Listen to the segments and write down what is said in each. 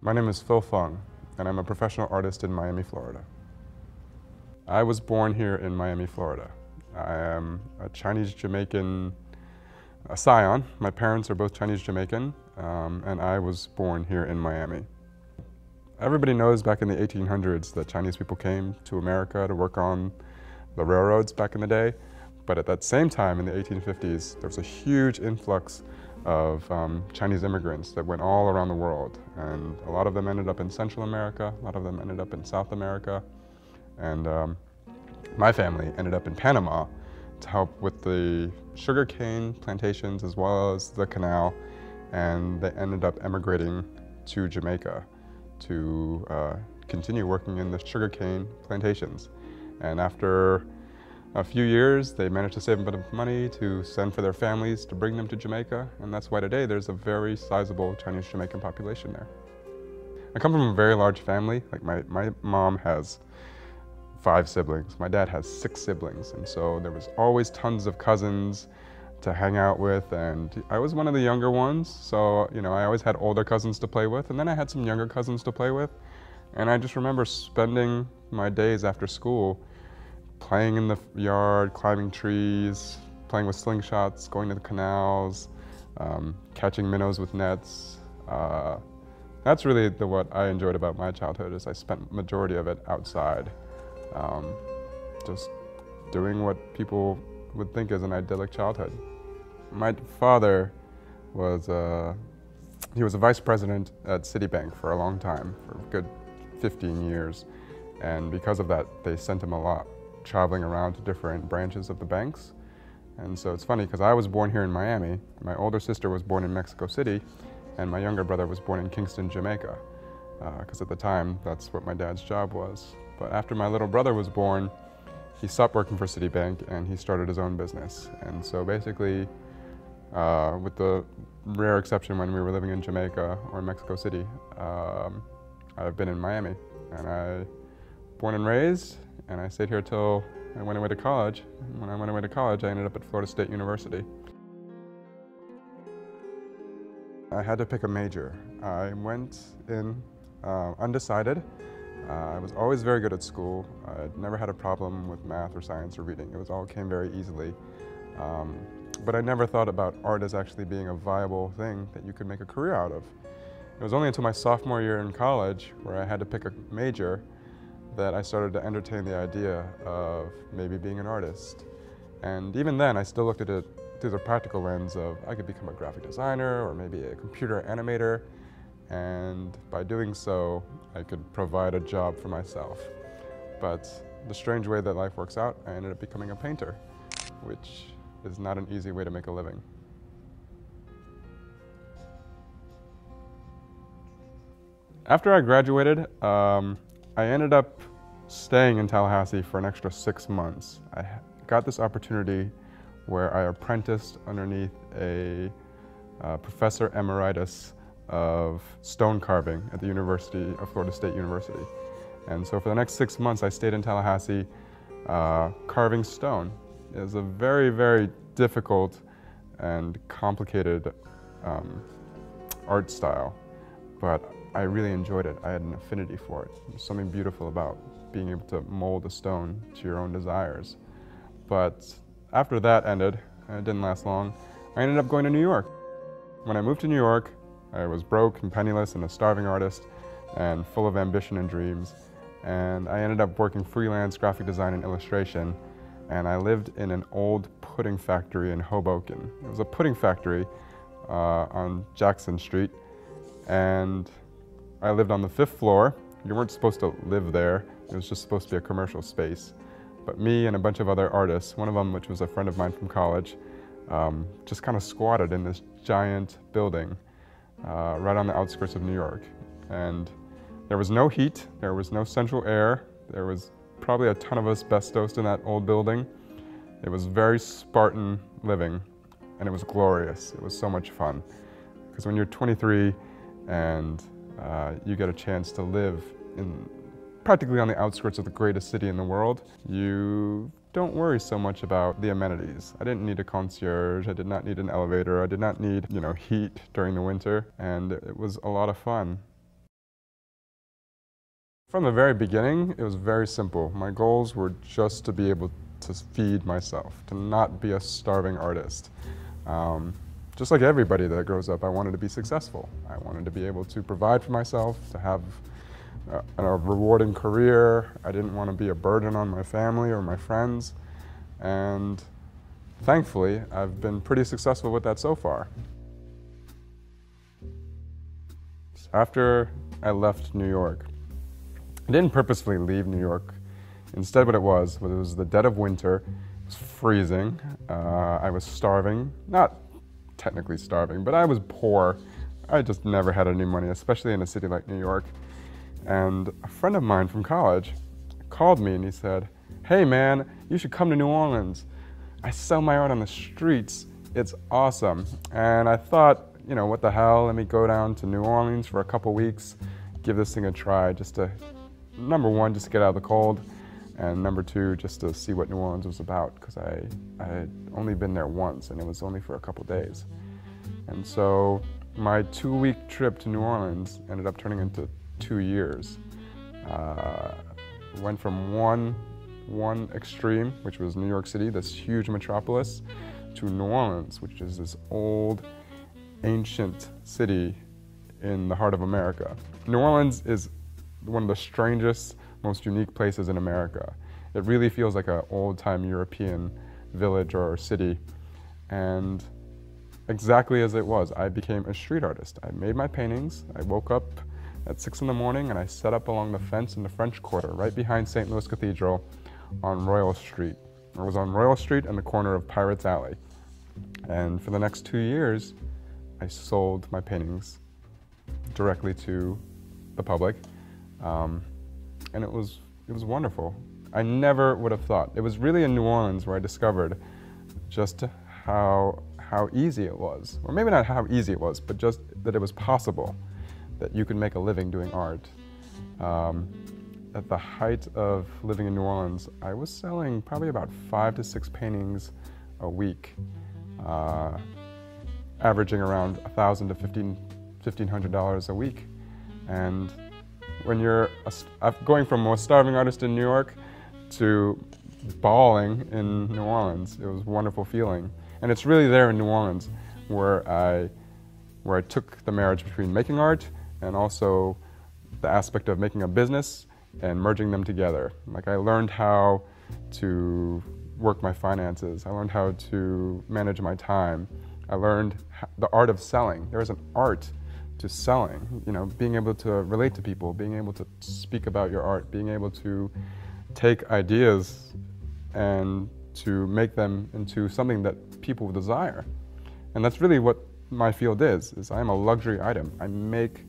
My name is Phil Fung, and I'm a professional artist in Miami, Florida. I was born here in Miami, Florida. I am a Chinese-Jamaican scion. My parents are both Chinese-Jamaican, and I was born here in Miami. Everybody knows back in the 1800s that Chinese people came to America to work on the railroads back in the day. But at that same time, in the 1850s, there was a huge influx of Chinese immigrants that went all around the world. And a lot of them ended up in Central America, a lot of them ended up in South America. And my family ended up in Panama to help with the sugarcane plantations as well as the canal. And they ended up emigrating to Jamaica to continue working in the sugarcane plantations. And after a few years, they managed to save a bit of money to send for their families to bring them to Jamaica, and that's why today there's a very sizable Chinese-Jamaican population there. I come from a very large family. Like my mom has 5 siblings, my dad has 6 siblings, and so there was always tons of cousins to hang out with, and I was one of the younger ones, so I always had older cousins to play with, and then I had some younger cousins to play with, and I just remember spending my days after school playing in the yard, climbing trees, playing with slingshots, going to the canals, catching minnows with nets. That's really what I enjoyed about my childhood, is I spent the majority of it outside, just doing what people would think is an idyllic childhood. My father was he was a vice president at Citibank for a long time, for a good 15 years, and because of that, they sent him a lot traveling around to different branches of the banks. And so it's funny because I was born here in Miami, my older sister was born in Mexico City, and my younger brother was born in Kingston, Jamaica, because at the time that's what my dad's job was. But after my little brother was born, he stopped working for Citibank and he started his own business. And so basically, with the rare exception when we were living in Jamaica or Mexico City, I've been in Miami, and I born and raised, and I stayed here till I went away to college. And when I went away to college, I ended up at Florida State University. I had to pick a major. I went in undecided. I was always very good at school. I never had a problem with math or science or reading. It all came very easily. But I never thought about art as actually being a viable thing that you could make a career out of. It was only until my sophomore year in college, where I had to pick a major, that I started to entertain the idea of maybe being an artist. And even then, I still looked at it through the practical lens of I could become a graphic designer or maybe a computer animator, and by doing so, I could provide a job for myself. But the strange way that life works out, I ended up becoming a painter, which is not an easy way to make a living. After I graduated, I ended up staying in Tallahassee for an extra 6 months. I got this opportunity where I apprenticed underneath a professor emeritus of stone carving at the University of Florida State University. And so for the next 6 months, I stayed in Tallahassee carving stone. It was a very, very difficult and complicated art style, but I really enjoyed it. I had an affinity for it. There's something beautiful about being able to mold a stone to your own desires. But after that ended, and it didn't last long, I ended up going to New York. When I moved to New York, I was broke and penniless and a starving artist and full of ambition and dreams. And I ended up working freelance graphic design and illustration. And I lived in an old pudding factory in Hoboken. It was a pudding factory on Jackson Street. And I lived on the 5th floor. You weren't supposed to live there. It was just supposed to be a commercial space. But me and a bunch of other artists, one of them which was a friend of mine from college, just kind of squatted in this giant building right on the outskirts of New York. And there was no heat, there was no central air, there was probably a ton of asbestos in that old building. It was very Spartan living, and it was glorious. It was so much fun. Because when you're 23 and you get a chance to live practically on the outskirts of the greatest city in the world, you don't worry so much about the amenities. I didn't need a concierge, I did not need an elevator, I did not need, heat during the winter, and it was a lot of fun. From the very beginning, it was very simple. My goals were just to be able to feed myself, to not be a starving artist. Just like everybody that grows up, I wanted to be successful. I wanted to be able to provide for myself, to have a rewarding career. I didn't want to be a burden on my family or my friends. And thankfully, I've been pretty successful with that so far. After I left New York, I didn't purposefully leave New York. Instead, what it was the dead of winter. It was freezing. I was starving. Not technically starving, but I was poor. I just never had any money, especially in a city like New York. And a friend of mine from college called me and he said, "Hey man, you should come to New Orleans. I sell my art on the streets. It's awesome." And I thought, you know, what the hell, let me go down to New Orleans for a couple weeks, give this thing a try, just to, number one, just to get out of the cold, and number two, just to see what New Orleans was about, because I had only been there once, and it was only for a couple days. And so my 2-week trip to New Orleans ended up turning into 2 years. Went from one extreme, which was New York City, this huge metropolis, to New Orleans, which is this old, ancient city in the heart of America. New Orleans is one of the strangest, most unique places in America. It really feels like an old-time European village or city. And exactly as it was, I became a street artist. I made my paintings. I woke up at 6 in the morning and I set up along the fence in the French Quarter, right behind St. Louis Cathedral on Royal Street. I was on Royal Street and the corner of Pirates Alley. And for the next 2 years, I sold my paintings directly to the public. And it was wonderful. I never would have thought. It was really in New Orleans where I discovered just how easy it was. Or maybe not how easy it was, but just that it was possible that you could make a living doing art. At the height of living in New Orleans, I was selling probably about 5 to 6 paintings a week, averaging around $1,000 to $1,500 a week. And when you're going from a starving artist in New York to balling in New Orleans, it was a wonderful feeling. And it's really there in New Orleans where I took the marriage between making art and also the aspect of making a business and merging them together. Like, I learned how to work my finances. I learned how to manage my time. I learned the art of selling. There is an art to selling, you know, being able to relate to people, being able to speak about your art, being able to take ideas and to make them into something that people desire. And that's really what my field is I am a luxury item. I make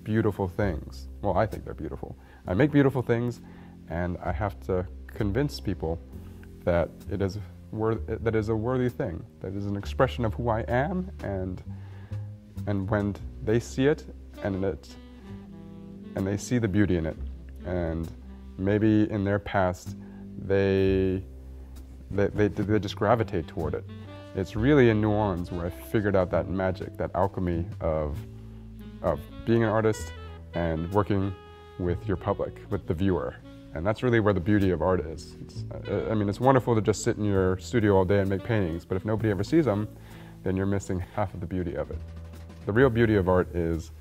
beautiful things. Well, I think they're beautiful. I make beautiful things, and I have to convince people that it is a worthy thing, that is an expression of who I am, and when they see it and they see the beauty in it, and maybe in their past they just gravitate toward it. It's really in New Orleans where I figured out that magic, that alchemy of being an artist and working with your public, with the viewer. And that's really where the beauty of art is. I mean, it's wonderful to just sit in your studio all day and make paintings, but if nobody ever sees them, then you're missing half of the beauty of it. The real beauty of art is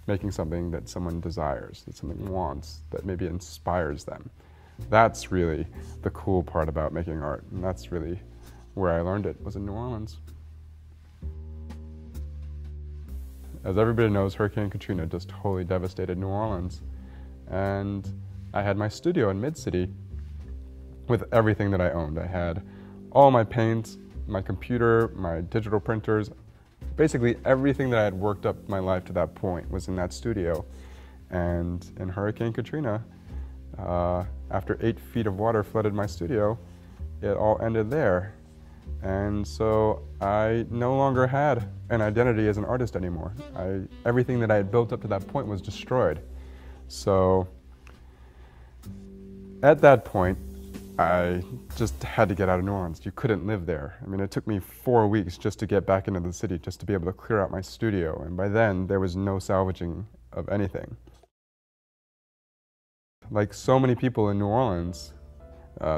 making something that someone desires, that someone wants, that maybe inspires them. That's really the cool part about making art, and that's really where I learned it, was in New Orleans. As everybody knows, Hurricane Katrina just totally devastated New Orleans. And I had my studio in Mid-City with everything that I owned. I had all my paints, my computer, my digital printers, basically everything that I had worked up my life to that point was in that studio. And in Hurricane Katrina, after 8 feet of water flooded my studio, it all ended there. And so I no longer had an identity as an artist anymore. Everything that I had built up to that point was destroyed. So at that point, I just had to get out of New Orleans. You couldn't live there. I mean, it took me 4 weeks just to get back into the city, just to be able to clear out my studio. And by then, there was no salvaging of anything. Like so many people in New Orleans,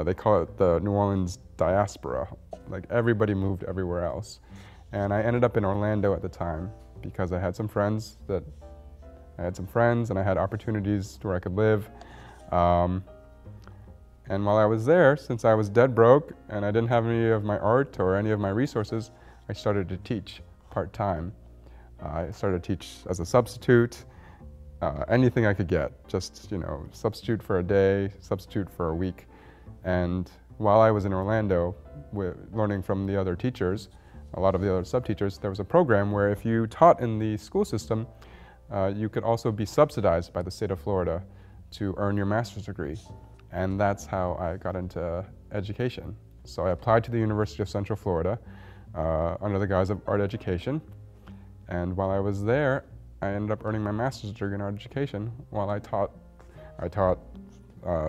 they call it the New Orleans diaspora. Like everybody moved everywhere else. And I ended up in Orlando at the time because I had some friends and I had opportunities where I could live. And while I was there, since I was dead broke and I didn't have any of my art or any of my resources, I started to teach part-time. I started to teach as a substitute, anything I could get, just, substitute for a day, substitute for a week. And while I was in Orlando, learning from the other teachers, a lot of the other sub-teachers, there was a program where if you taught in the school system, you could also be subsidized by the state of Florida to earn your master's degree. And that's how I got into education. So I applied to the University of Central Florida under the guise of art education. And while I was there, I ended up earning my master's degree in art education while I taught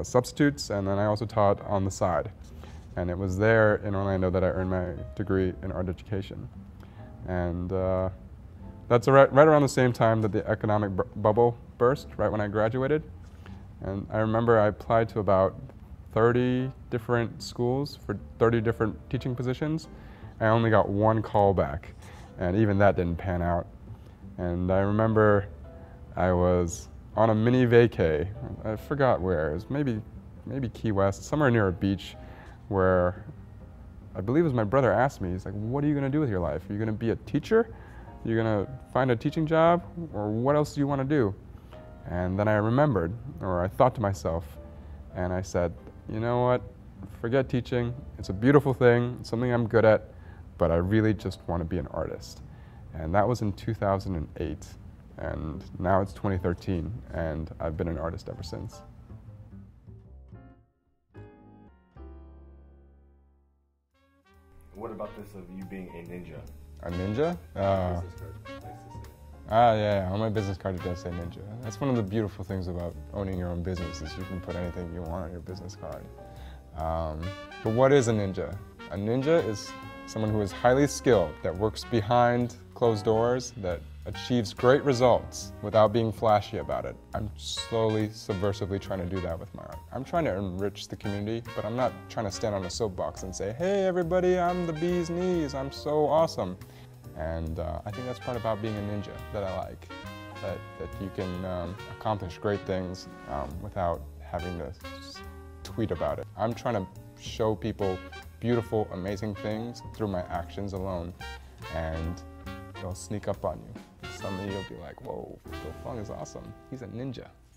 substitutes, and then I also taught on the side. And it was there in Orlando that I earned my degree in art education. And that's right around the same time that the economic bubble burst, right when I graduated. And I remember I applied to about 30 different schools for 30 different teaching positions. I only got one call back, and even that didn't pan out. And I remember I was on a mini vacay. I forgot where. It was maybe Key West, somewhere near a beach, where I believe it was my brother asked me, he's like, "What are you gonna do with your life? Are you gonna be a teacher? Are you gonna find a teaching job? Or what else do you wanna do?" And then I remembered, or I thought to myself, and I said, you know what, forget teaching. It's a beautiful thing, it's something I'm good at, but I really just want to be an artist. And that was in 2008, and now it's 2013, and I've been an artist ever since. What about this of you being a ninja? A ninja? Yeah, on my business card it does say ninja. That's one of the beautiful things about owning your own business is you can put anything you want on your business card. But what is a ninja? A ninja is someone who is highly skilled, that works behind closed doors, that achieves great results without being flashy about it. I'm slowly, subversively trying to do that with my art. I'm trying to enrich the community, but I'm not trying to stand on a soapbox and say, hey everybody, I'm the bee's knees, I'm so awesome. And I think that's part about being a ninja that I like, that you can accomplish great things without having to tweet about it. I'm trying to show people beautiful, amazing things through my actions alone, and they'll sneak up on you. Some of you will be like, whoa, Phil Fung is awesome. He's a ninja.